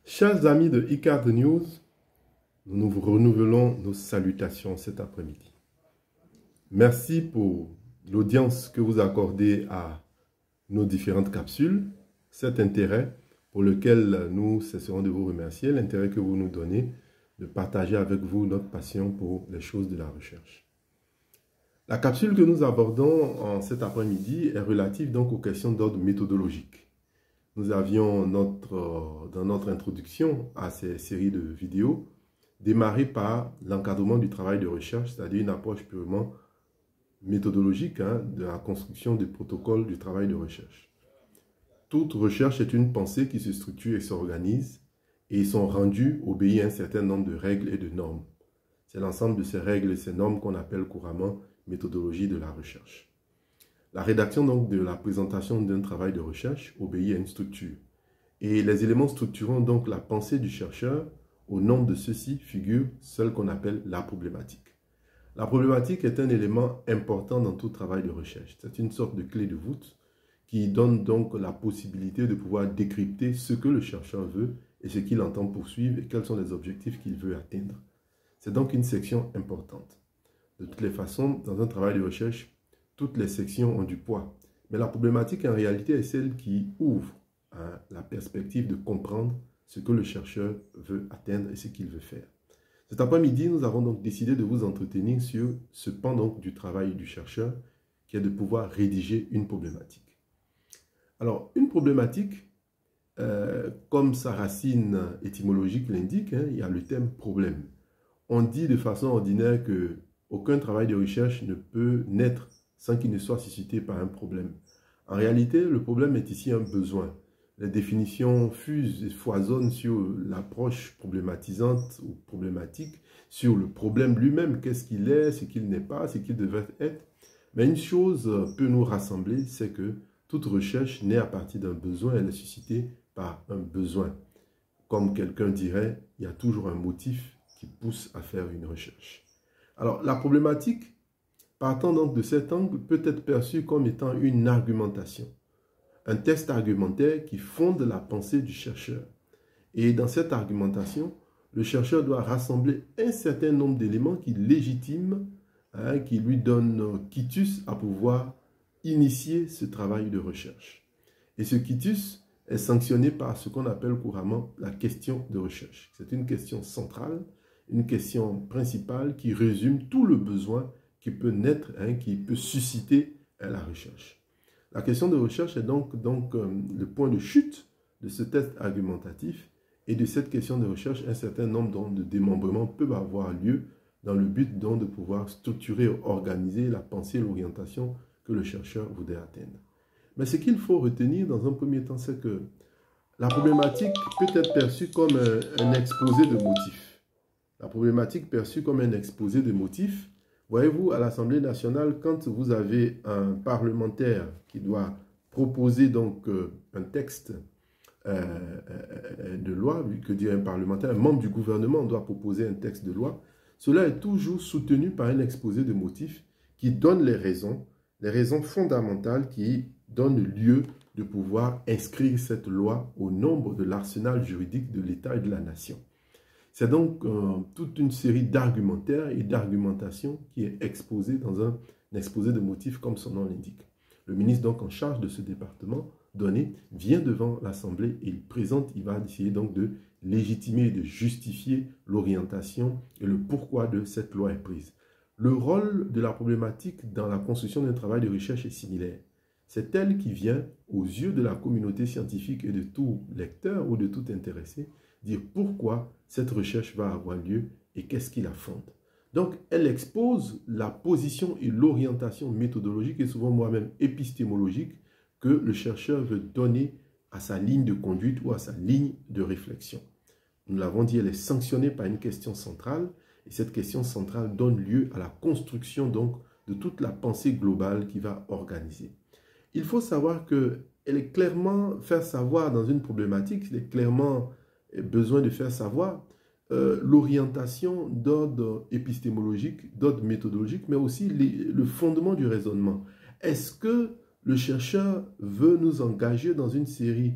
Chers amis de iCard News, nous nous renouvelons nos salutations cet après-midi. Merci pour l'audience que vous accordez à nos différentes capsules, cet intérêt pour lequel nous cesserons de vous remercier, l'intérêt que vous nous donnez de partager avec vous notre passion pour les choses de la recherche. La capsule que nous abordons en cet après-midi est relative donc aux questions d'ordre méthodologique. Nous avions dans notre introduction à ces séries de vidéos démarré par l'encadrement du travail de recherche, c'est-à-dire une approche purement méthodologique de la construction des protocoles du travail de recherche. Toute recherche est une pensée qui se structure et s'organise, et ils sont rendus, obéis à un certain nombre de règles et de normes. C'est l'ensemble de ces règles et ces normes qu'on appelle couramment méthodologie de la recherche. La rédaction donc de la présentation d'un travail de recherche obéit à une structure. Et les éléments structurant donc la pensée du chercheur, au nombre de ceux-ci figure celle qu'on appelle la problématique. La problématique est un élément important dans tout travail de recherche. C'est une sorte de clé de voûte qui donne donc la possibilité de pouvoir décrypter ce que le chercheur veut et ce qu'il entend poursuivre et quels sont les objectifs qu'il veut atteindre. C'est donc une section importante. De toutes les façons, dans un travail de recherche, toutes les sections ont du poids. Mais la problématique, en réalité, est celle qui ouvre la perspective de comprendre ce que le chercheur veut atteindre et ce qu'il veut faire. Cet après-midi, nous avons donc décidé de vous entretenir sur ce pan donc du travail du chercheur, qui est de pouvoir rédiger une problématique. Alors, une problématique, comme sa racine étymologique l'indique, il y a le thème problème. On dit de façon ordinaire que aucun travail de recherche ne peut naître sans qu'il ne soit suscité par un problème. En réalité, le problème est ici un besoin. Les définitions fusent et foisonnent sur l'approche problématisante ou problématique, sur le problème lui-même, qu'est-ce qu'il est, ce qu'il n'est pas, ce qu'il devrait être. Mais une chose peut nous rassembler, c'est que toute recherche naît à partir d'un besoin, elle est suscitée par un besoin. Comme quelqu'un dirait, il y a toujours un motif qui pousse à faire une recherche. Alors, la problématique, partant donc de cet angle, peut être perçue comme étant une argumentation. Un test argumentaire qui fonde la pensée du chercheur. Et dans cette argumentation, le chercheur doit rassembler un certain nombre d'éléments qui légitiment, qui lui donnent quitus à pouvoir initier ce travail de recherche. Et ce quitus est sanctionné par ce qu'on appelle couramment la question de recherche. C'est une question centrale, une question principale qui résume tout le besoin qui peut naître, qui peut susciter la recherche. La question de recherche est donc le point de chute de ce test argumentatif, et de cette question de recherche, un certain nombre de démembrements peuvent avoir lieu dans le but donc de pouvoir structurer, organiser la pensée et l'orientation que le chercheur voudrait atteindre. Mais ce qu'il faut retenir dans un premier temps, c'est que la problématique peut être perçue comme un exposé de motifs. La problématique perçue comme un exposé de motifs, voyez-vous, à l'Assemblée nationale, quand vous avez un parlementaire qui doit proposer donc un texte de loi, que dit un parlementaire, un membre du gouvernement doit proposer un texte de loi, cela est toujours soutenu par un exposé de motifs qui donne les raisons fondamentales qui donnent lieu de pouvoir inscrire cette loi au nombre de l'arsenal juridique de l'État et de la nation. C'est donc toute une série d'argumentaires et d'argumentations qui est exposée dans un exposé de motifs comme son nom l'indique. Le ministre donc en charge de ce département donné vient devant l'Assemblée et il va essayer donc de légitimer, de justifier l'orientation et le pourquoi de cette loi est prise. Le rôle de la problématique dans la construction d'un travail de recherche est similaire. C'est elle qui vient, aux yeux de la communauté scientifique et de tout lecteur ou de tout intéressé, dire pourquoi cette recherche va avoir lieu et qu'est-ce qui la fonde. Donc, elle expose la position et l'orientation méthodologique et souvent moi-même épistémologique que le chercheur veut donner à sa ligne de conduite ou à sa ligne de réflexion. Nous l'avons dit, elle est sanctionnée par une question centrale et cette question centrale donne lieu à la construction donc de toute la pensée globale qui va organiser. Il faut savoir qu'elle est clairement faire savoir dans une problématique, il est clairement besoin de faire savoir l'orientation d'ordre épistémologique, d'ordre méthodologique, mais aussi le fondement du raisonnement. Est-ce que le chercheur veut nous engager dans une série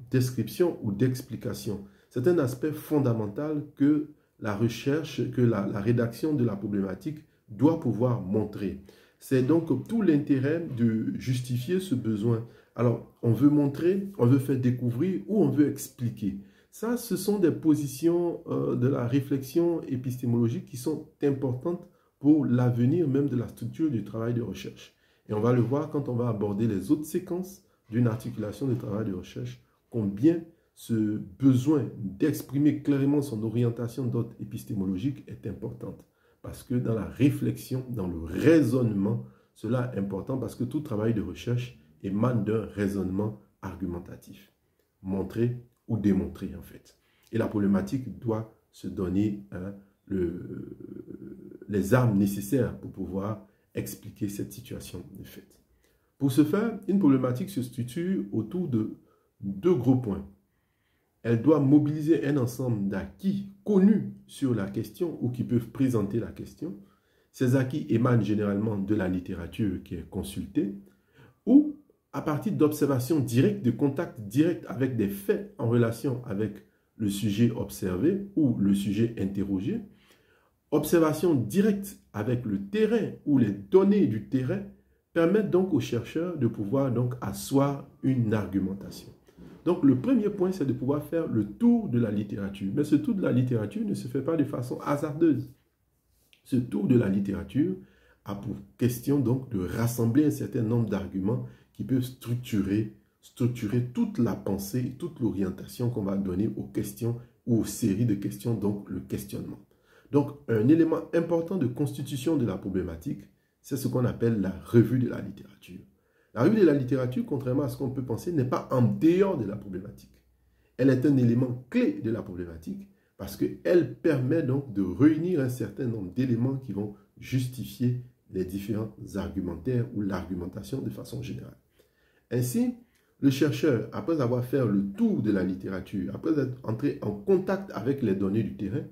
description ou d'explication. C'est un aspect fondamental que la recherche, que la rédaction de la problématique doit pouvoir montrer. C'est donc tout l'intérêt de justifier ce besoin. Alors, on veut montrer, on veut faire découvrir ou on veut expliquer. Ça, ce sont des positions de la réflexion épistémologique qui sont importantes pour l'avenir même de la structure du travail de recherche. Et on va le voir quand on va aborder les autres séquences d'une articulation de travail de recherche, combien ce besoin d'exprimer clairement son orientation d'ordre épistémologique est importante. Parce que dans la réflexion, dans le raisonnement, cela est important parce que tout travail de recherche émane d'un raisonnement argumentatif. Montrer ou démontrer en fait. Et la problématique doit se donner les armes nécessaires pour pouvoir expliquer cette situation de fait. Pour ce faire, une problématique se structure autour de deux gros points. Elle doit mobiliser un ensemble d'acquis connus sur la question ou qui peuvent présenter la question. Ces acquis émanent généralement de la littérature qui est consultée ou à partir d'observations directes, de contacts directs avec des faits en relation avec le sujet observé ou le sujet interrogé. Observations directes avec le terrain ou les données du terrain permettent donc aux chercheurs de pouvoir donc asseoir une argumentation. Donc, le premier point, c'est de pouvoir faire le tour de la littérature. Mais ce tour de la littérature ne se fait pas de façon hasardeuse. Ce tour de la littérature a pour question donc de rassembler un certain nombre d'arguments qui peuvent structurer toute la pensée, toute l'orientation qu'on va donner aux questions ou aux séries de questions, donc le questionnement. Donc, un élément important de constitution de la problématique, c'est ce qu'on appelle la revue de la littérature. La revue de la littérature, contrairement à ce qu'on peut penser, n'est pas en dehors de la problématique. Elle est un élément clé de la problématique parce qu'elle permet donc de réunir un certain nombre d'éléments qui vont justifier les différents argumentaires ou l'argumentation de façon générale. Ainsi, le chercheur, après avoir fait le tour de la littérature, après être entré en contact avec les données du terrain,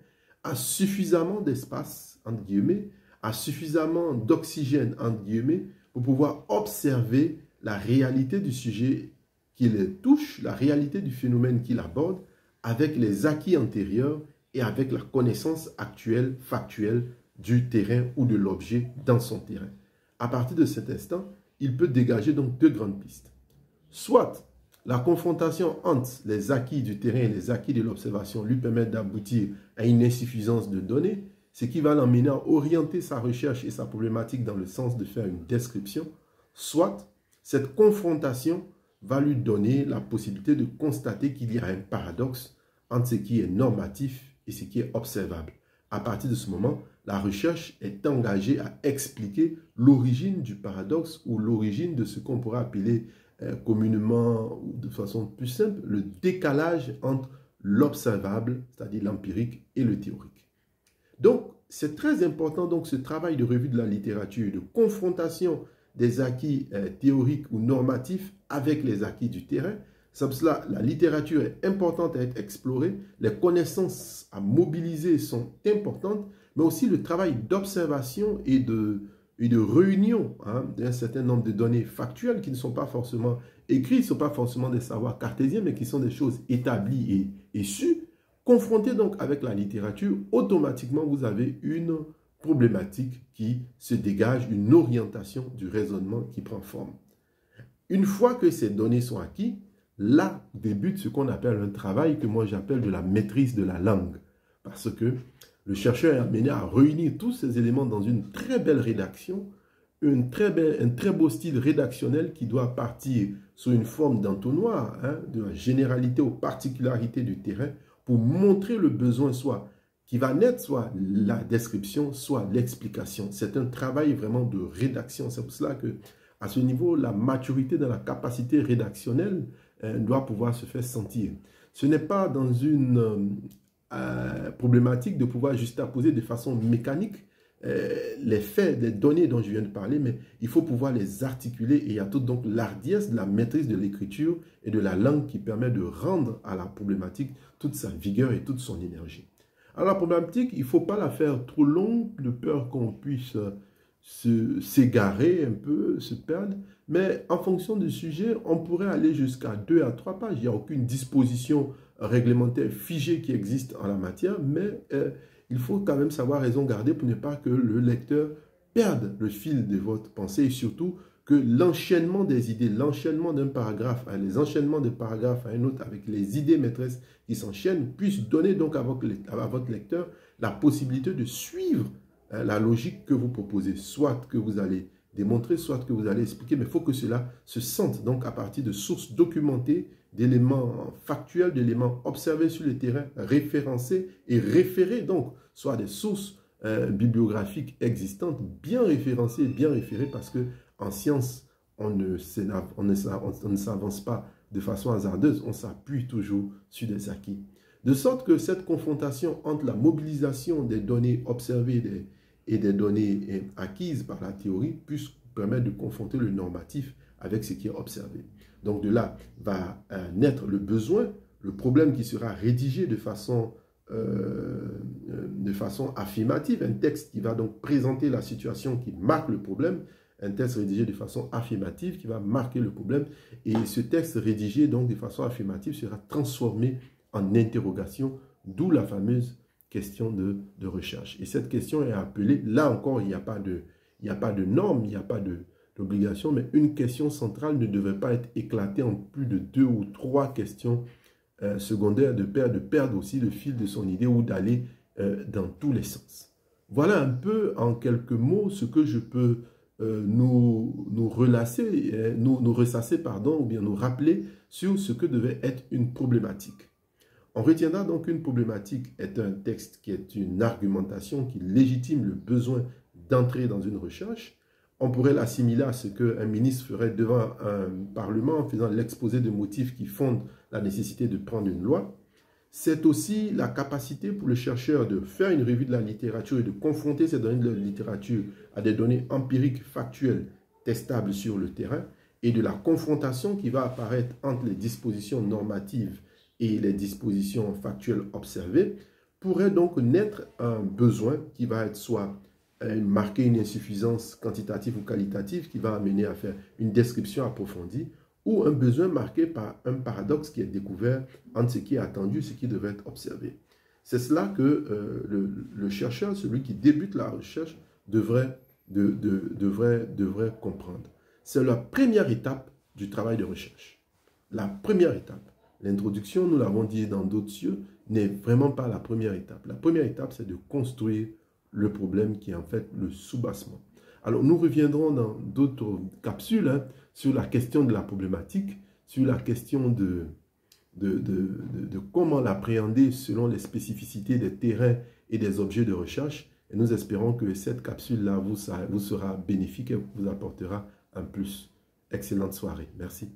a suffisamment d'espace, entre guillemets, a suffisamment d'oxygène, entre guillemets, pour pouvoir observer la réalité du sujet qui les touche, la réalité du phénomène qu'il aborde, avec les acquis antérieurs et avec la connaissance actuelle, factuelle du terrain ou de l'objet dans son terrain. À partir de cet instant, il peut dégager donc deux grandes pistes. Soit la confrontation entre les acquis du terrain et les acquis de l'observation lui permet d'aboutir à une insuffisance de données, ce qui va l'emmener à orienter sa recherche et sa problématique dans le sens de faire une description, soit cette confrontation va lui donner la possibilité de constater qu'il y a un paradoxe entre ce qui est normatif et ce qui est observable. À partir de ce moment, la recherche est engagée à expliquer l'origine du paradoxe ou l'origine de ce qu'on pourrait appeler communément, ou de façon plus simple, le décalage entre l'observable, c'est-à-dire l'empirique, et le théorique. Donc, c'est très important donc ce travail de revue de la littérature, de confrontation des acquis théoriques ou normatifs avec les acquis du terrain. C'est pour cela la littérature est importante à être explorée, les connaissances à mobiliser sont importantes, mais aussi le travail d'observation et de réunion d'un certain nombre de données factuelles qui ne sont pas forcément écrites, ne sont pas forcément des savoirs cartésiens, mais qui sont des choses établies et sues. Confronté donc avec la littérature, automatiquement vous avez une problématique qui se dégage, une orientation du raisonnement qui prend forme. Une fois que ces données sont acquises, là débute ce qu'on appelle un travail que moi j'appelle de la maîtrise de la langue. Parce que le chercheur est amené à réunir tous ces éléments dans une très belle rédaction, un très beau style rédactionnel qui doit partir sous une forme d'entonnoir, de la généralité aux particularités du terrain, pour montrer le besoin, soit qui va naître, soit la description, soit l'explication. C'est un travail vraiment de rédaction. C'est pour cela que, à ce niveau, la maturité dans la capacité rédactionnelle doit pouvoir se faire sentir. Ce n'est pas dans une problématique de pouvoir juxtaposer de façon mécanique les faits, les données dont je viens de parler, mais il faut pouvoir les articuler et il y a tout donc l'ardiesse de la maîtrise de l'écriture et de la langue qui permet de rendre à la problématique toute sa vigueur et toute son énergie. Alors la problématique, il ne faut pas la faire trop longue de peur qu'on puisse s'égarer un peu, se perdre. Mais en fonction du sujet, on pourrait aller jusqu'à 2 à 3 pages. Il n'y a aucune disposition réglementaire figée qui existe en la matière, mais il faut quand même savoir raison garder pour ne pas que le lecteur perde le fil de votre pensée et surtout que l'enchaînement des idées, l'enchaînement d'un paragraphe, les enchaînements de paragraphes à un autre avec les idées maîtresses qui s'enchaînent puissent donner donc à votre lecteur la possibilité de suivre la logique que vous proposez, soit que vous allez démontrer, soit que vous allez expliquer, mais il faut que cela se sente donc à partir de sources documentées, d'éléments factuels, d'éléments observés sur le terrain, référencés et référés, donc soit des sources bibliographiques existantes, bien référencées, bien référées, parce que en science, on ne s'avance pas de façon hasardeuse, on s'appuie toujours sur des acquis. De sorte que cette confrontation entre la mobilisation des données observées et des données acquises par la théorie puisse permettre de confronter le normatif avec ce qui est observé. Donc de là va naître le besoin, le problème qui sera rédigé de façon affirmative, un texte qui va donc présenter la situation qui marque le problème, un texte rédigé de façon affirmative qui va marquer le problème, et ce texte rédigé donc de façon affirmative sera transformé en interrogation, d'où la fameuse question de recherche. Et cette question est appelée, là encore, il n'y a pas de norme, il n'y a pas d'obligation, mais une question centrale ne devrait pas être éclatée en plus de 2 ou 3 questions secondaires, de perdre aussi le fil de son idée ou d'aller dans tous les sens. Voilà un peu en quelques mots ce que je peux nous ressasser, ou bien nous rappeler sur ce que devait être une problématique. On retiendra donc qu'une problématique est un texte qui est une argumentation qui légitime le besoin d'entrer dans une recherche. On pourrait l'assimiler à ce qu'un ministre ferait devant un parlement en faisant l'exposé de motifs qui fondent la nécessité de prendre une loi. C'est aussi la capacité pour le chercheur de faire une revue de la littérature et de confronter ces données de la littérature à des données empiriques, factuelles, testables sur le terrain, et de la confrontation qui va apparaître entre les dispositions normatives et les dispositions factuelles observées, pourrait donc naître un besoin qui va être soit marquer une insuffisance quantitative ou qualitative qui va amener à faire une description approfondie, ou un besoin marqué par un paradoxe qui est découvert entre ce qui est attendu et ce qui devrait être observé. C'est cela que le chercheur, celui qui débute la recherche, devrait comprendre. C'est la première étape du travail de recherche. La première étape. L'introduction, nous l'avons dit dans d'autres cieux, n'est vraiment pas la première étape. La première étape, c'est de construire le problème qui est en fait le soubassement. Alors, nous reviendrons dans d'autres capsules sur la question de la problématique, sur la question de comment l'appréhender selon les spécificités des terrains et des objets de recherche. Et nous espérons que cette capsule-là vous sera bénéfique et vous apportera un plus. Excellente soirée. Merci.